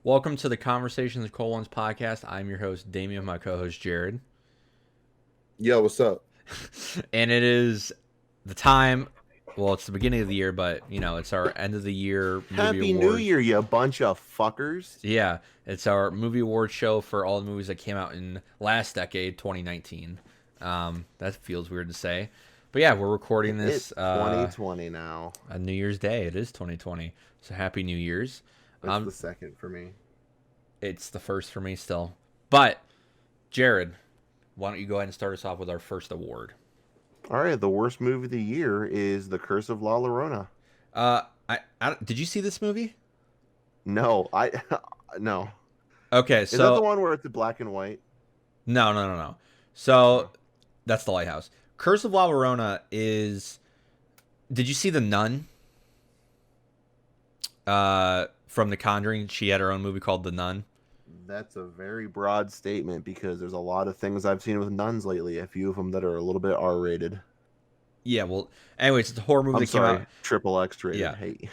Welcome to the Conversations with Cole Ones podcast. I'm your host, Damian, my co host, Jared. Yo, what's up? And it is the time, well, it's the beginning of the year, but, it's our end of the year movie Happy New awards. Year, you bunch of fuckers. Yeah, it's our movie award show for all the movies that came out in last decade, 2019. That feels weird to say. But yeah, we're recording this It's 2020 now. on New Year's Day. It is 2020. So happy New Year's. That's the second for me. It's the first for me still. But, Jared, why don't you go ahead and start us off with our first award? All right, the worst movie of the year is The Curse of La Llorona. Did you see this movie? No, no. Okay, Is that the one where it's black and white? No. So that's The Lighthouse. Curse of La Llorona is. Did you see The Nun? From The Conjuring, she had her own movie called The Nun. That's a very broad statement because there's a lot of things I've seen with nuns lately. A few of them that are a little bit R-rated. Yeah, well, anyways, it's a horror movie Came out. Triple X rated. Yeah, hey.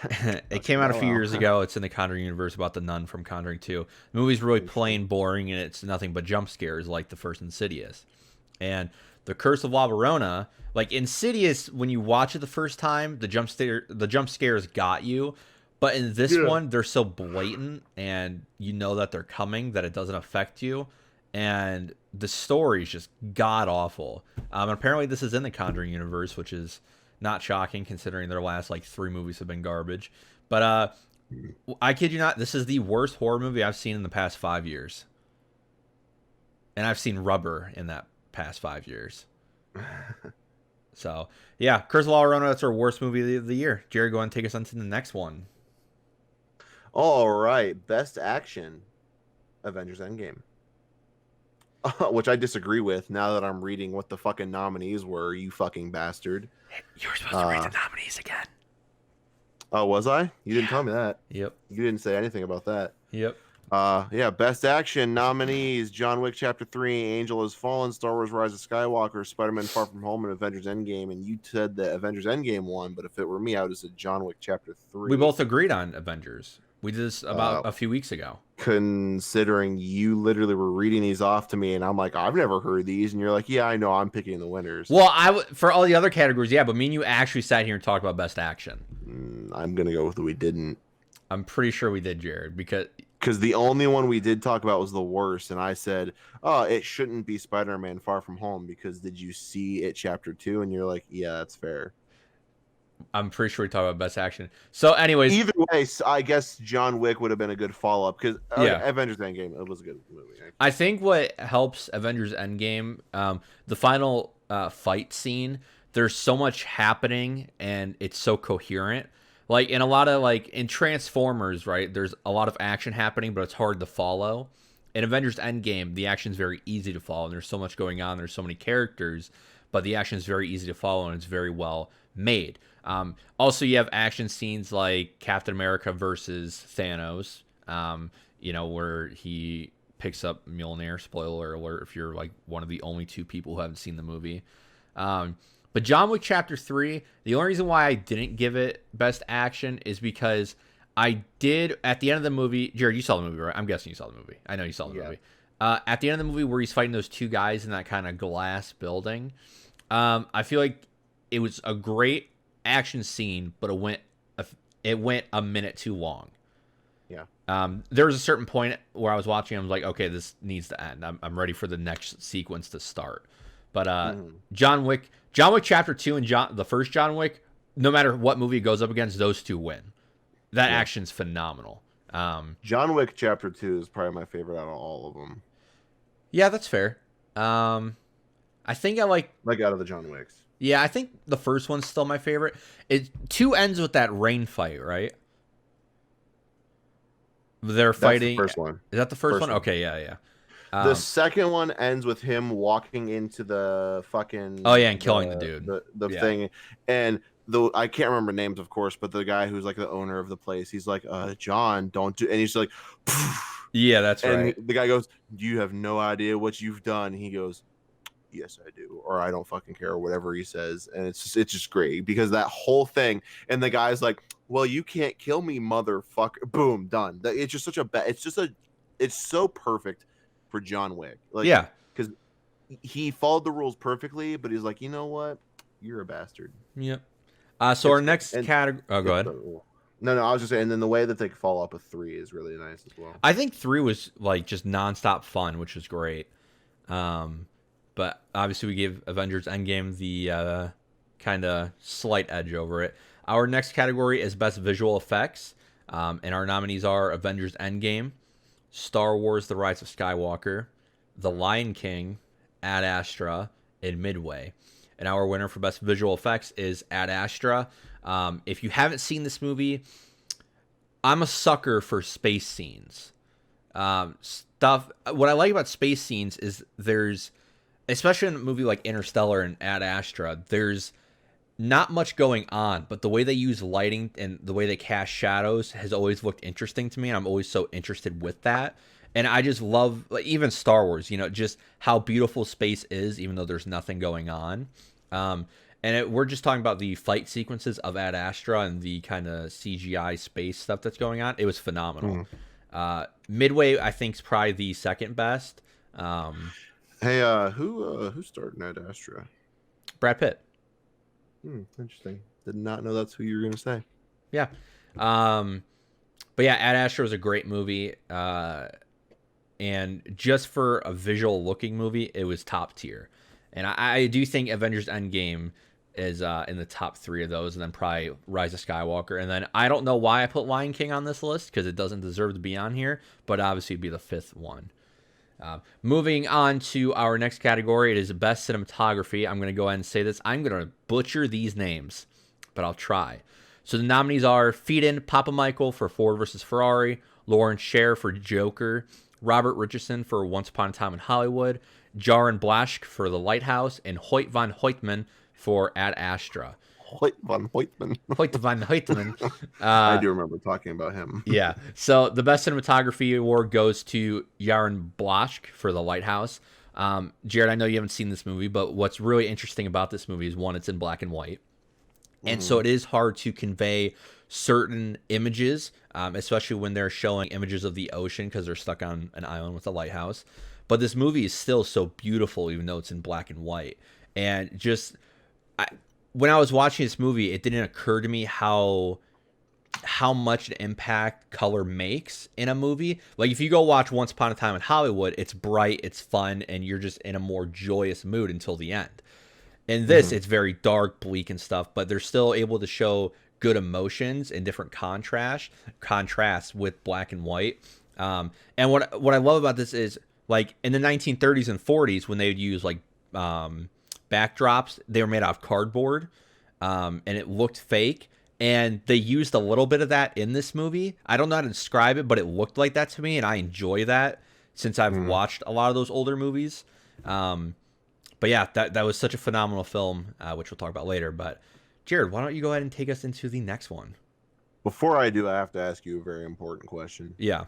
It came out a few years ago. It's in the Conjuring universe about the nun from Conjuring 2. The movie's really plain, boring, and it's nothing but jump scares like the first Insidious. And The Curse of La Llorona, like Insidious, when you watch it the first time, the jump scares got you. But in this one, they're so blatant, and you know that they're coming, that it doesn't affect you. And the story is just god awful. And apparently, this is in the Conjuring universe, which is not shocking considering their last 3 movies have been garbage. But I kid you not, this is the worst horror movie I've seen in the past 5 years. And I've seen Rubber in that past 5 years. So, yeah, Curse of La Llorona, that's our worst movie of the year. Jerry, go ahead and take us on to the next one. All right, best action, Avengers Endgame. Which I disagree with now that I'm reading what the fucking nominees were, you fucking bastard. You were supposed to read the nominees again. Oh, was I? You didn't tell me that. Yep. You didn't say anything about that. Yep. Yeah, best action nominees: John Wick Chapter 3, Angel Has Fallen, Star Wars Rise of Skywalker, Spider-Man Far From Home, and Avengers Endgame. And you said that Avengers Endgame won, but if it were me, I would have said John Wick Chapter 3. We both agreed on Avengers. We did this about a few weeks ago. Considering you literally were reading these off to me, and I'm like, I've never heard these, and you're like, yeah, I know, I'm picking the winners. Well, for all the other categories, yeah, but me and you actually sat here and talked about best action. I'm gonna go with we didn't. I'm pretty sure we did, Jared, because the only one we did talk about was the worst, and I said, oh, it shouldn't be Spider-Man Far From Home because did you see it Chapter 2? And you're like, yeah, that's fair. I'm pretty sure we talked about best action. So, anyways, either way, I guess John Wick would have been a good follow-up because Avengers Endgame, it was a good movie. I think what helps Avengers Endgame, the final fight scene, there's so much happening and it's so coherent. Like in a lot of in Transformers, right? There's a lot of action happening, but it's hard to follow. In Avengers Endgame, the action's very easy to follow, and there's so much going on. There's so many characters, but the action is very easy to follow, and it's very well made. Also, you have action scenes like Captain America versus Thanos, where he picks up Mjolnir. Spoiler alert if you're one of the only 2 people who haven't seen the movie. But John Wick Chapter 3, the only reason why I didn't give it best action is because I did, at the end of the movie, Jared, you saw the movie, right? I'm guessing you saw the movie. I know you saw the movie. At the end of the movie where he's fighting those 2 guys in that kind of glass building, I feel like it was a great action scene, but it went a minute too long. Yeah. There was a certain point where I was watching, I was like, okay, this needs to end. I'm ready for the next sequence to start. But John Wick Chapter 2 and the first John Wick, no matter what movie it goes up against, those 2 win. That action's phenomenal. John Wick Chapter 2 is probably my favorite out of all of them. Yeah, that's fair. I think I like out of the John Wicks. Yeah, I think the first one's still my favorite. It 2 ends with that rain fight, right? They're fighting. That's the first one. Is that the first one? Okay, yeah. The second one ends with him walking into the fucking. Oh yeah, and killing the dude. The thing, and I can't remember names, of course, but the guy who's the owner of the place, he's like, John, don't do, and he's like, yeah, that's right. And the guy goes, you have no idea what you've done. He goes, yes I do, or I don't fucking care, or whatever he says. And it's just great because that whole thing, and the guy's like, well, you can't kill me, motherfucker. Boom, done. It's just such a it's so perfect for John Wick, like, Yeah. because he followed the rules perfectly, but he's like, you know what, you're a bastard. Yep. So our next category. Oh, go ahead. No, I was just saying, and then the way that they follow up with 3 is really nice as well. I think 3 was like just nonstop fun, which was great. But obviously we gave Avengers Endgame the kind of slight edge over it. Our next category is Best Visual Effects, and our nominees are Avengers Endgame, Star Wars: The Rise of Skywalker, The Lion King, Ad Astra, and Midway. And our winner for Best Visual Effects is Ad Astra. If you haven't seen this movie, I'm a sucker for space scenes. Stuff. What I like about space scenes is there's, especially in a movie like Interstellar and Ad Astra, there's not much going on, but the way they use lighting and the way they cast shadows has always looked interesting to me, and I'm always so interested with that. And I just love, like, even Star Wars, just how beautiful space is, even though there's nothing going on. We're just talking about the fight sequences of Ad Astra and the kind of CGI space stuff that's going on. It was phenomenal. Midway, I think, is probably the second best. Hey, who starred in Ad Astra? Brad Pitt. Interesting. Did not know that's who you were gonna say. Yeah. But yeah, Ad Astra was a great movie. And just for a visual looking movie, it was top tier. And I do think Avengers Endgame is in the top 3 of those, and then probably Rise of Skywalker. And then I don't know why I put Lion King on this list, because it doesn't deserve to be on here, but obviously it'd be the 5th one. Moving on to our next category, it is Best Cinematography. I'm going to go ahead and say this. I'm going to butcher these names, but I'll try. So the nominees are Pheidon Papamichael for Ford vs. Ferrari, Lawrence Sher for Joker, Robert Richardson for Once Upon a Time in Hollywood, Jaron Blaschke for The Lighthouse, and Hoyt van Hoytman for Ad Astra. Hoyt van Hoytman. Hoyt van Hoytman. I do remember talking about him. Yeah. So the Best Cinematography Award goes to Jaron Blaschke for The Lighthouse. Jared, I know you haven't seen this movie, but what's really interesting about this movie is, one, it's in black and white. And so it is hard to convey certain images, especially when they're showing images of the ocean because they're stuck on an island with a lighthouse. But this movie is still so beautiful, even though it's in black and white. And just, when I was watching this movie, it didn't occur to me how much an impact color makes in a movie. Like, if you go watch Once Upon a Time in Hollywood, it's bright, it's fun, and you're just in a more joyous mood until the end. In this, it's very dark, bleak, and stuff, but they're still able to show good emotions and different contrasts with black and white. And what I love about this is, like, in the 1930s and 40s, when they would use, like, backdrops, they were made out of cardboard, and it looked fake. And they used a little bit of that in this movie. I don't know how to describe it, but it looked like that to me, and I enjoy that since I've watched a lot of those older movies. But yeah, that was such a phenomenal film, which we'll talk about later. But Jared, why don't you go ahead and take us into the next one? Before I do, I have to ask you a very important question. Yeah.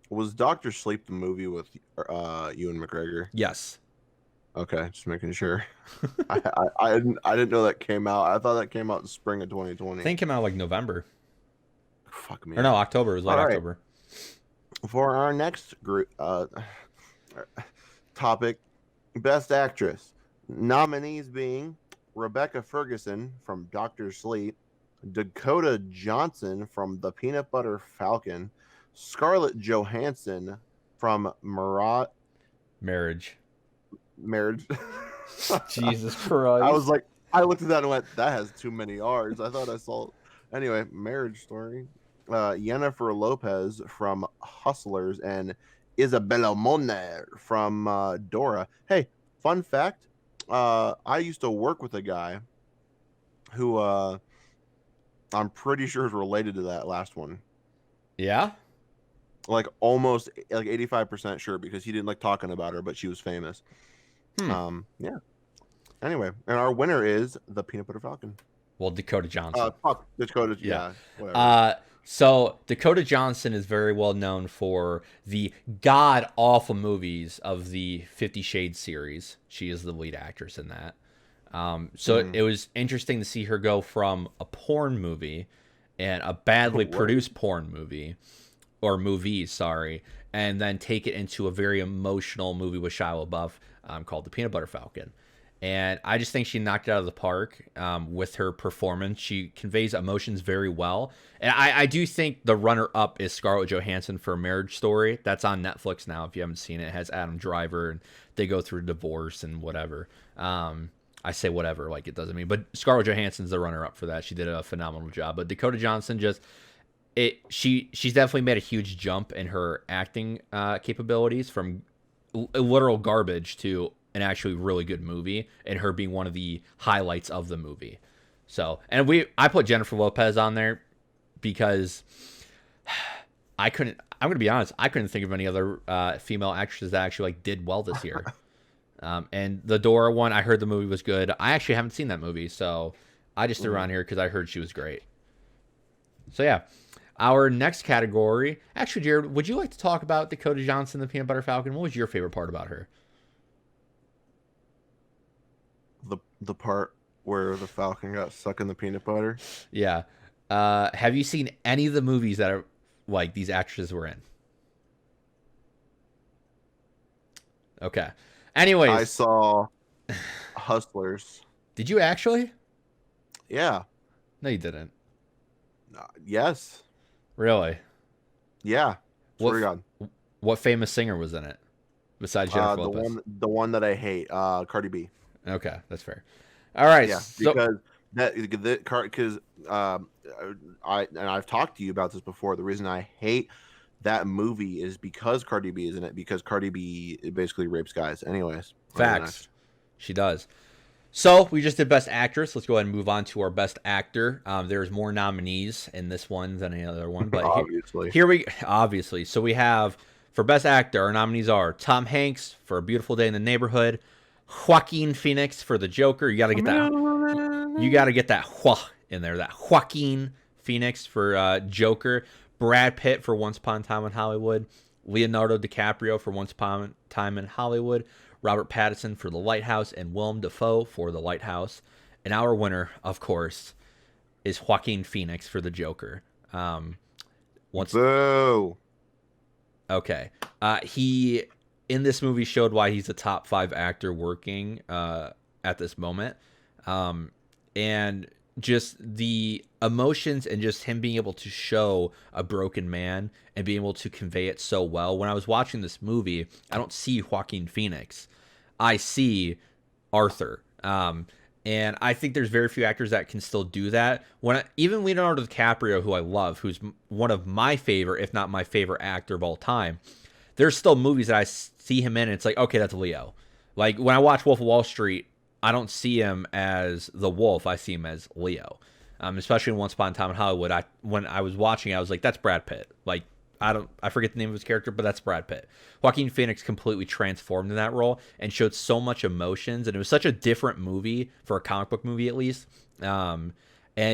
Was Dr. Sleep the movie with Ewan McGregor? Yes. Okay, just making sure. I didn't know that came out. I thought that came out in spring of 2020. I think it came out like November. Fuck me. Or no, October. It was like October. For our next group topic, Best Actress. Nominees being Rebecca Ferguson from Dr. Sleep, Dakota Johnson from The Peanut Butter Falcon, Scarlett Johansson from Marriage. Jesus Christ. I looked at that and went, that has too many R's. I thought I saw. Anyway, Marriage Story. Yennefer Lopez from Hustlers and Isabella Moner from Dora. Hey, fun fact. I used to work with a guy who I'm pretty sure is related to that last one. Yeah? Like almost like 85% sure, because he didn't like talking about her, but she was famous. Yeah. Anyway, and our winner is The Peanut Butter Falcon. Well, Dakota Johnson. Dakota, yeah. Whatever. So Dakota Johnson is very well known for the god awful movies of the 50 Shades series. She is the lead actress in that. So Mm. it was interesting to see her go from a porn movie and a badly What? produced porn movie, or movies, sorry, and then take it into a very emotional movie with Shia LaBeouf called The Peanut Butter Falcon. And I just think she knocked it out of the park with her performance. She conveys emotions very well. And I do think the runner up is Scarlett Johansson for Marriage Story. That's on Netflix now if you haven't seen it. It has Adam Driver and they go through divorce and whatever. I say whatever like it doesn't mean, but Scarlett Johansson's the runner up for that. She did a phenomenal job. But Dakota Johnson just she's definitely made a huge jump in her acting capabilities from literal garbage to an actually really good movie, and her being one of the highlights of the movie. So, and I put Jennifer Lopez on there because I couldn't. I'm gonna be honest. I couldn't think of any other female actresses that actually like did well this year. And the Dora one, I heard the movie was good. I actually haven't seen that movie, so I just threw her on here because I heard she was great. So yeah, our next category. Actually, Jared, would you like to talk about Dakota Johnson, the Peanut Butter Falcon? What was your favorite part about her? The part where the Falcon got stuck in the peanut butter. Yeah. Have you seen any of the movies that are like these actresses were in? Okay. Anyways, I saw Hustlers. did you actually? Yeah. No, you didn't. Yes. Really? Yeah. Swear to What God. what famous singer was in it besides Jennifer The Lopez? one that I hate, Cardi B. Okay, that's fair. All right. Yeah, So because because I've talked to you about this before. The reason I hate that movie is because Cardi B is in it. Because Cardi B basically rapes guys. Anyways, facts. She does. So we just did Best Actress. Let's go ahead and move on to our Best Actor. There's more nominees in this one than any other one, but obviously. here we obviously. So we have for Best Actor, our nominees are Tom Hanks for A Beautiful Day in the Neighborhood, Joaquin Phoenix for The Joker. You got to get that. You got to get that in there. That Joaquin Phoenix for Joker, Brad Pitt for Once Upon a Time in Hollywood, Leonardo DiCaprio for Once Upon a Time in Hollywood, Robert Pattinson for The Lighthouse, and Willem Dafoe for The Lighthouse. And our winner, of course, is Joaquin Phoenix for The Joker. Boo. Okay. He, in this movie, showed why he's a top 5 actor working at this moment. And just the emotions and just him being able to show a broken man and being able to convey it so well. When I was watching this movie, I don't see Joaquin Phoenix. I see Arthur. And I think there's very few actors that can still do that. Even Leonardo DiCaprio, who I love, who's one of my favorite, if not my favorite actor of all time, there's still movies that I see him in and it's like, okay, that's Leo. Like when I watch Wolf of Wall Street, I don't see him as the wolf. I see him as Leo. Especially in Once Upon a Time in Hollywood. When I was watching, I was like, "That's Brad Pitt." Like, I forget the name of his character, but that's Brad Pitt. Joaquin Phoenix completely transformed in that role and showed so much emotions, and it was such a different movie for a comic book movie, at least. And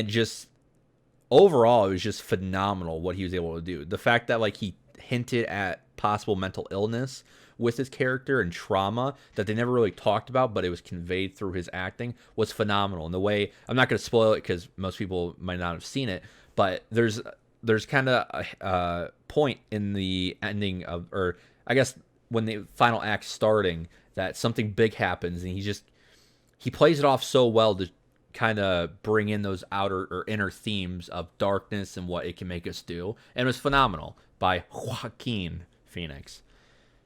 just overall, it was just phenomenal what he was able to do. The fact that like he hinted at possible mental illness with his character and trauma that they never really talked about, but it was conveyed through his acting was phenomenal. And the way, I'm not going to spoil it because most people might not have seen it, but there's kind of a point in the ending of, or I guess when the final act starting, that something big happens and he plays it off so well to kind of bring in those outer or inner themes of darkness and what it can make us do. And it was phenomenal by Joaquin Phoenix.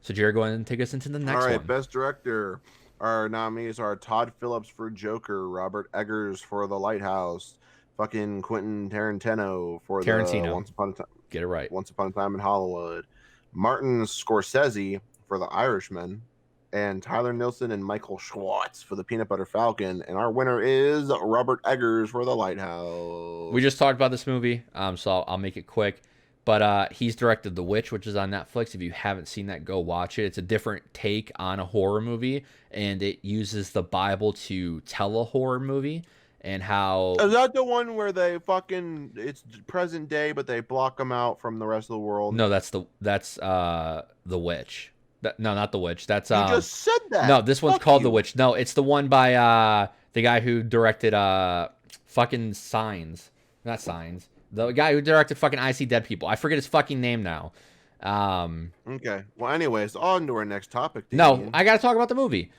So Jared, go ahead and take us into the next one. All right, Best Director. Our nominees are Todd Phillips for Joker, Robert Eggers for The Lighthouse, fucking Quentin Tarantino for Tarantino. The Once Upon a Time. Get it right. Once Upon a Time in Hollywood, Martin Scorsese for The Irishman, and Tyler Nilson and Michael Schwartz for The Peanut Butter Falcon. And our winner is Robert Eggers for The Lighthouse. We just talked about this movie, so I'll make it quick. But he's directed The Witch, which is on Netflix. If you haven't seen that, go watch it. It's a different take on a horror movie, and it uses the Bible to tell a horror movie. and how Is that the one where they fucking it's present day, but they block them out from the rest of the world? no, the Witch. No, not the Witch. That's You just said that. no, this one's Fuck called The you. Witch. No, it's the one by the guy who directed fucking Signs. Not Signs. The guy who directed fucking I See Dead People. I forget his fucking name now. Okay. Well, anyways, on to our next topic. No, Damien. I got to talk about the movie.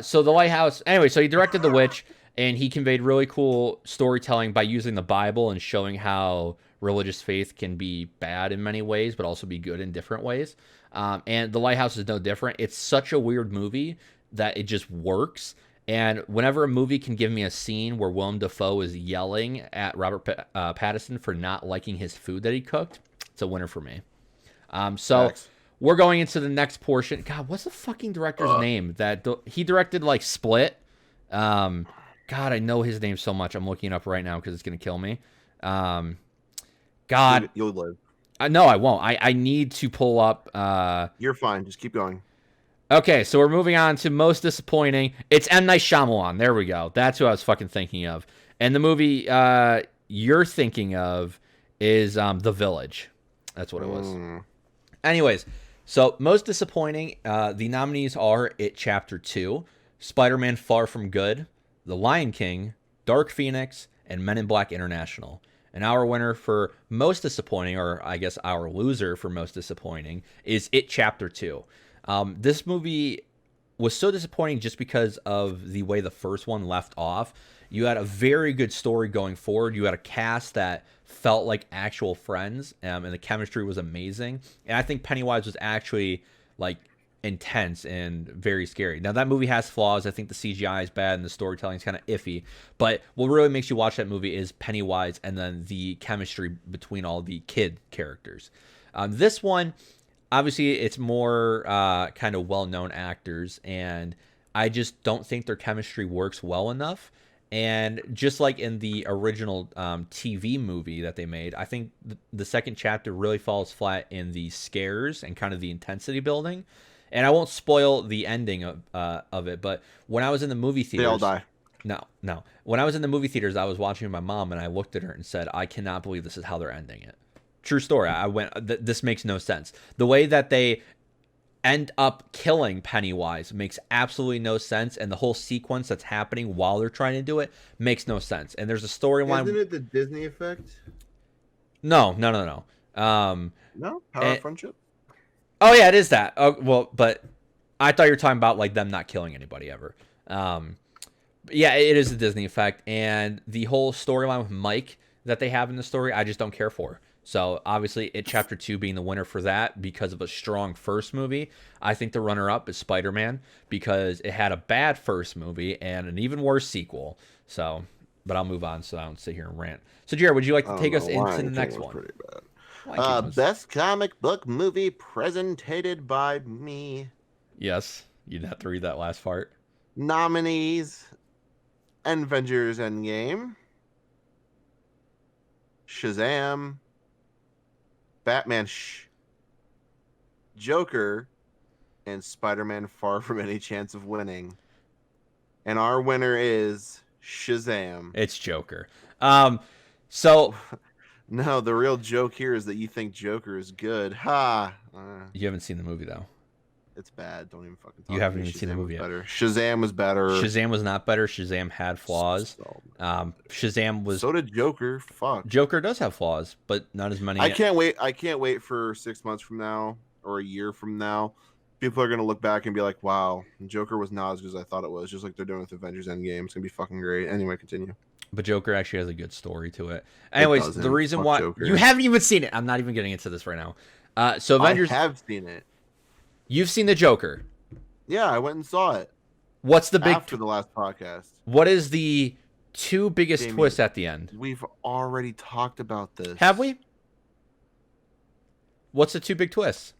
So The Lighthouse. Anyway, so he directed The Witch, and he conveyed really cool storytelling by using the Bible and showing how religious faith can be bad in many ways, but also be good in different ways. And The Lighthouse is no different. It's such a weird movie that it just works. And whenever a movie can give me a scene where Willem Dafoe is yelling at Robert Pattinson for not liking his food that he cooked, it's a winner for me. So Facts. we're going into the next portion. God, what's the fucking director's name? He directed like Split. God, I know his name so much. I'm looking it up right now because it's gonna kill me. God, You'll live. no, I won't. I need to pull up. You're fine. Just keep going. Okay, so we're moving on to most disappointing. It's M. Night Shyamalan. There we go. That's who I was fucking thinking of. And the movie you're thinking of is The Village. That's what it was. Anyways, so most disappointing, the nominees are It Chapter 2, Spider-Man Far From Good, The Lion King, Dark Phoenix, and Men in Black International. And our winner for most disappointing, or I guess our loser for most disappointing, is It Chapter 2. This movie was so disappointing just because of the way the first one left off. You had a very good story going forward. You had a cast that felt like actual friends, and the chemistry was amazing. And I think Pennywise was actually like intense and very scary. Now that movie has flaws. I think the CGI is bad and the storytelling is kind of iffy. But what really makes you watch that movie is Pennywise and then the chemistry between all the kid characters. This one, obviously, it's more kind of well-known actors, and I just don't think their chemistry works well enough. And just like in the original TV movie that they made, I think the second chapter really falls flat in the scares and kind of the intensity building. And I won't spoil the ending of it, but when I was in the movie theaters... They all die. No. When I was in the movie theaters, I was watching with my mom, and I looked at her and said, I cannot believe this is how they're ending it. True story. I went, this makes no sense. The way that they end up killing Pennywise makes absolutely no sense, and the whole sequence that's happening while they're trying to do it makes no sense. And there's a storyline. Isn't it the Disney effect? No. No? Power of Friendship? Oh yeah, it is that. Oh well, but I thought you were talking about like them not killing anybody ever. Yeah, it is the Disney effect, and the whole storyline with Mike that they have in the story, I just don't care for. So obviously, It Chapter 2 being the winner for that because of a strong first movie. I think the runner-up is Spider-Man because it had a bad first movie and an even worse sequel. So, but I'll move on so I don't sit here and rant. So Jared, would you like to take us into the next one? Pretty bad. Best comic book movie presented by me. Yes, you didn't have to read that last part. Nominees: Avengers Endgame, Shazam, Batman, Joker, and Spider-Man Far From Any Chance of Winning. And our winner is Shazam. It's Joker. So no, the real joke here is that you think Joker is good. Ha! You haven't seen the movie though. It's bad. Don't even fucking talk. You haven't even seen the movie yet. Shazam was better. Shazam was not better. Shazam had flaws. Shazam was. So did Joker. Fuck. Joker does have flaws, but not as many. I can't wait for 6 months from now or a year from now. People are gonna look back and be like, "Wow, Joker was not as good as I thought it was." Just like they're doing with Avengers Endgame. It's gonna be fucking great. Anyway, continue. But Joker actually has a good story to it. Anyways, the reason Fuck why Joker. you haven't even seen it, I'm not even getting into this right now. So Avengers, I have seen it. You've seen the Joker. Yeah, I went and saw it. What's the big after the last podcast? What is the two biggest Jamie, twists at the end? We've already talked about this. Have we? What's the two big twists?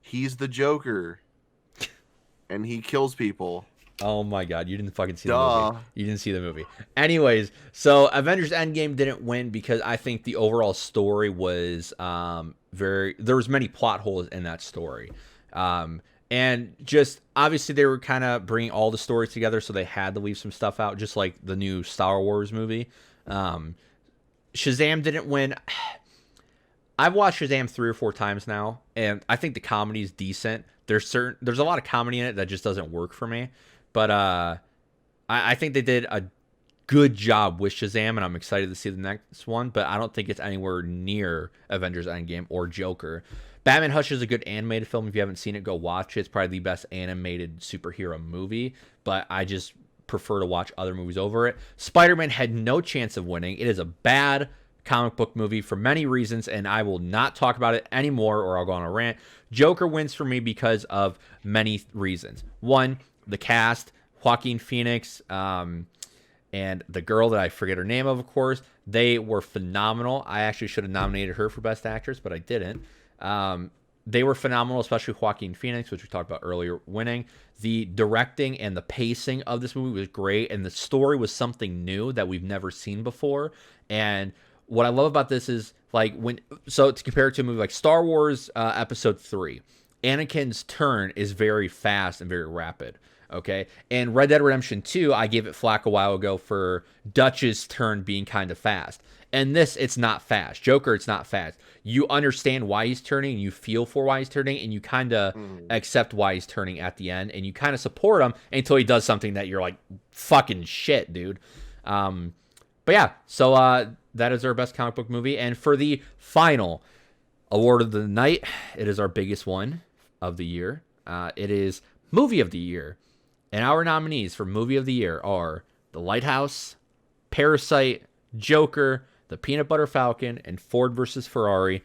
He's the Joker, and he kills people. Oh my god, you didn't fucking see the movie. You didn't see the movie. Anyways, so Avengers Endgame didn't win because I think the overall story was there was many plot holes in that story. And just obviously they were kind of bringing all the stories together, so they had to leave some stuff out, just like the new Star Wars movie. Shazam didn't win. I've watched Shazam 3 or 4 times now, and I think the comedy is decent. There's a lot of comedy in it that just doesn't work for me, but I think they did a good job with Shazam, and I'm excited to see the next one. But I don't think it's anywhere near Avengers Endgame or Joker. Batman Hush is a good animated film. If you haven't seen it, go watch it. It's probably the best animated superhero movie, but I just prefer to watch other movies over it. Spider-Man had no chance of winning. It is a bad comic book movie for many reasons, and I will not talk about it anymore or I'll go on a rant. Joker wins for me because of many reasons. One, the cast, Joaquin Phoenix, and the girl that I forget her name of course, they were phenomenal. I actually should have nominated her for Best Actress, but I didn't. They were phenomenal, especially Joaquin Phoenix, which we talked about earlier, winning. The directing and the pacing of this movie was great, and the story was something new that we've never seen before. And what I love about this is, like, to compare it to a movie like Star Wars Episode 3, Anakin's turn is very fast and very rapid. Okay, and Red Dead Redemption 2, I gave it flack a while ago for Dutch's turn being kind of fast. And this, it's not fast. Joker, it's not fast. You understand why he's turning, and you feel for why he's turning, and you kind of accept why he's turning at the end, and you kind of support him until he does something that you're like, fucking shit, dude. But yeah, so that is our best comic book movie. And for the final award of the night, it is our biggest one of the year. It is Movie of the Year. And our nominees for Movie of the Year are The Lighthouse, Parasite, Joker, The Peanut Butter Falcon, and Ford vs. Ferrari.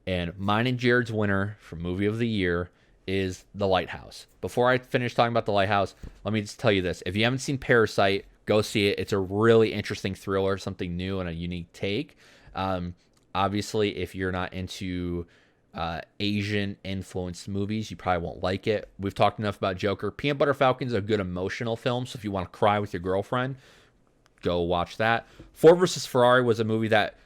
And mine and Jared's winner for Movie of the Year is The Lighthouse. Before I finish talking about The Lighthouse, let me just tell you this. If you haven't seen Parasite, go see it. It's a really interesting thriller, something new and a unique take. Obviously, if you're not into Asian influenced movies, you probably won't like it. We've talked enough about Joker. Peanut Butter Falcon is a good emotional film, so if you want to cry with your girlfriend, go watch that. Ford vs. Ferrari was a movie that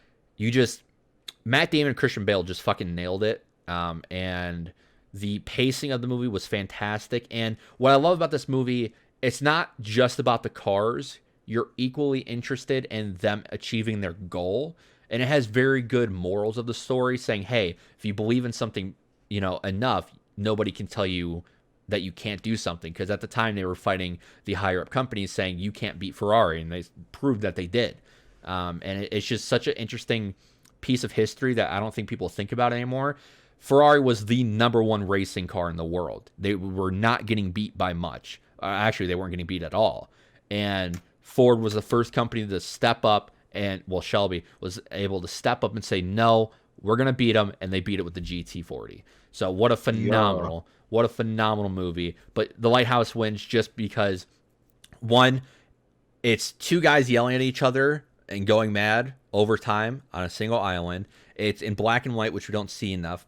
Matt Damon and Christian Bale just fucking nailed it. And the pacing of the movie was fantastic. And what I love about this movie, it's not just about the cars. You're equally interested in them achieving their goal. And it has very good morals of the story, saying, hey, if you believe in something, enough, nobody can tell you that you can't do something. Because at the time they were fighting the higher up companies saying you can't beat Ferrari, and they proved that they did. And it's just such an interesting piece of history that I don't think people think about anymore. Ferrari was the #1 racing car in the world. They were not getting beat by much. Actually, they weren't getting beat at all. And Ford was the first company to step up. And, Shelby was able to step up and say, no, we're going to beat them. And they beat it with the GT40. So what a phenomenal movie. But The Lighthouse wins just because, one, it's two guys yelling at each other and going mad over time on a single island. It's in black and white, which we don't see enough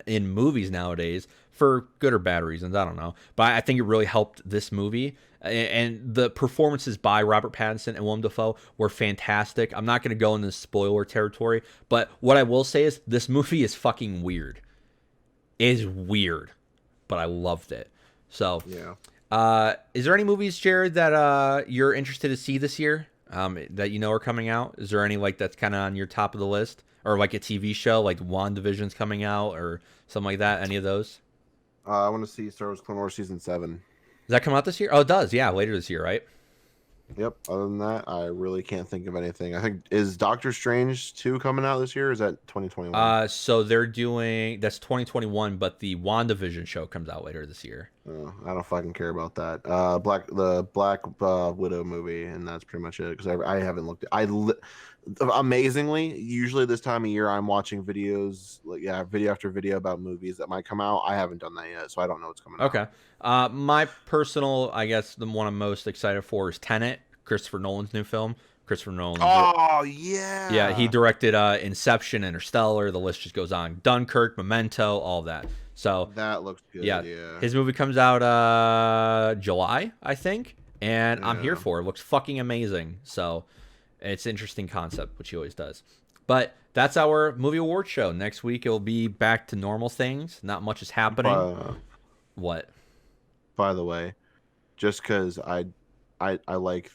in movies nowadays for good or bad reasons. I don't know. But I think it really helped this movie. And the performances by Robert Pattinson and Willem Dafoe were fantastic. I'm not going to go into spoiler territory, but what I will say is this movie is fucking weird. It is weird, but I loved it. So, yeah. Is there any movies, Jared, that you're interested to see this year that are coming out? Is there any that's kind of on your top of the list? Or like a TV show, like WandaVision's coming out or something like that? Any of those? I want to see Star Wars Clone Wars Season 7. Does that come out this year? Oh, it does. Yeah, later this year, right? Yep. Other than that, I really can't think of anything. I think is Doctor Strange 2 coming out this year? Or is that 2021? So they're doing that's 2021, but the WandaVision show comes out later this year. Oh, I don't fucking care about that. The Black Widow movie, and that's pretty much it. Because I haven't looked. Amazingly, usually this time of year, I'm watching videos video after video about movies that might come out. I haven't done that yet, so I don't know what's coming out. Okay. My personal, I guess, the one I'm most excited for is Tenet, Christopher Nolan's new film. Christopher Nolan. Oh, yeah. Yeah, he directed Inception, Interstellar. The list just goes on. Dunkirk, Memento, all that. So that looks good. Yeah. His movie comes out July, I think, and I'm here for it. It looks fucking amazing. So it's an interesting concept, which he always does. But that's our movie award show. Next week, it'll be back to normal things. Not much is happening. What? by the way, just because I like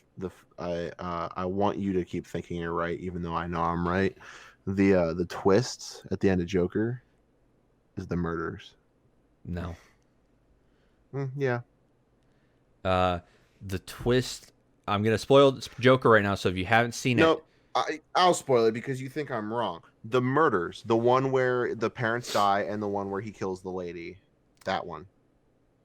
I want you to keep thinking you're right, even though I know I'm right. The twists at the end of Joker is the murders. No. Yeah. The twist. I'm gonna spoil Joker right now, so if you haven't seen it, No, I'll spoil it because you think I'm wrong. The murders, the one where the parents die and the one where he kills the lady, that one.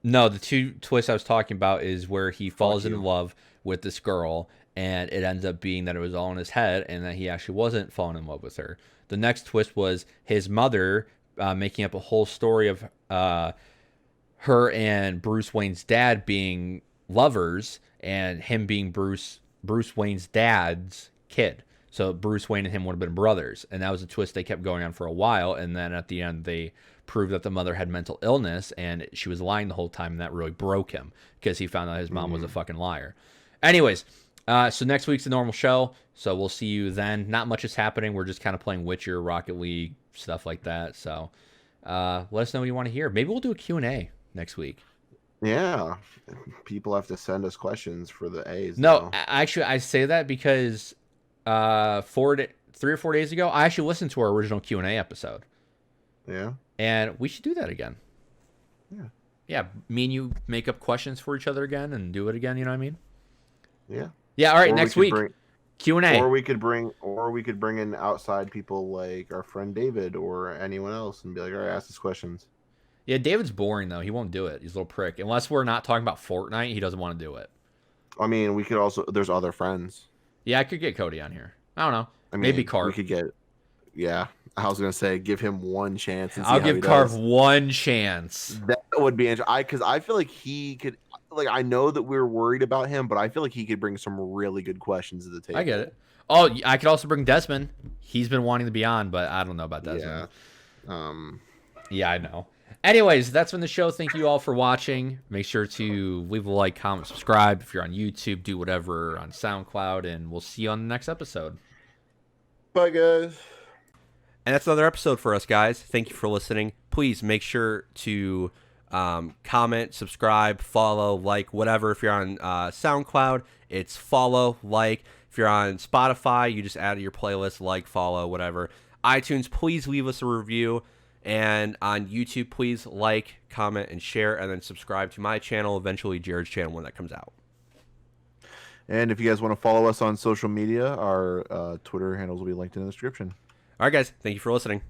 no, the two twists I was talking about is where he falls in you. love with this girl, and it ends up being that it was all in his head, and that he actually wasn't falling in love with her. The next twist was his mother making up a whole story of her and Bruce Wayne's dad being lovers, and him being Bruce Wayne's dad's kid. So Bruce Wayne and him would have been brothers, and that was a twist they kept going on for a while. And then at the end, they proved that the mother had mental illness and she was lying the whole time, and that really broke him because he found out his mom was a fucking liar. Anyways, so next week's a normal show, so we'll see you then. Not much is happening. We're just kind of playing Witcher, Rocket League, stuff like that. So let us know what you want to hear. Maybe we'll do a Q&A next week. Yeah, people have to send us questions for the A's. No, though. actually, I say that because 3 or 4 days ago, I actually listened to our original Q&A episode. Yeah. And we should do that again. Yeah. Yeah, me and you make up questions for each other again and do it again, you know what I mean? Yeah. Yeah, all right, Or next week. Q&A. Or we could bring in outside people like our friend David or anyone else and be like, all right, ask us questions. Yeah, David's boring though. He won't do it. He's a little prick. Unless we're not talking about Fortnite, he doesn't want to do it. I mean, we could also there's other friends. Yeah, I could get Cody on here. I don't know. I mean, Maybe Carve. We could get yeah. I was gonna say give him one chance. And see I'll how give he Carve does. one chance. That would be interesting. Because I feel like he could. Like I know that we're worried about him, but I feel like he could bring some really good questions to the table. I get it. Oh, I could also bring Desmond. He's been wanting to be on, but I don't know about Desmond. Yeah. Yeah, I know. Anyways, that's been the show. Thank you all for watching. Make sure to leave a like, comment, subscribe. If you're on YouTube, do whatever on SoundCloud, and we'll see you on the next episode. Bye, guys. And that's another episode for us, guys. Thank you for listening. Please make sure to comment, subscribe, follow, like, whatever. If you're on SoundCloud, it's follow, like. If you're on Spotify, you just add to your playlist, like, follow, whatever. iTunes, please leave us a review. And on YouTube, please like, comment, and share, and then subscribe to my channel, eventually Jared's channel when that comes out. And if you guys want to follow us on social media, our Twitter handles will be linked in the description. All right, guys. Thank you for listening.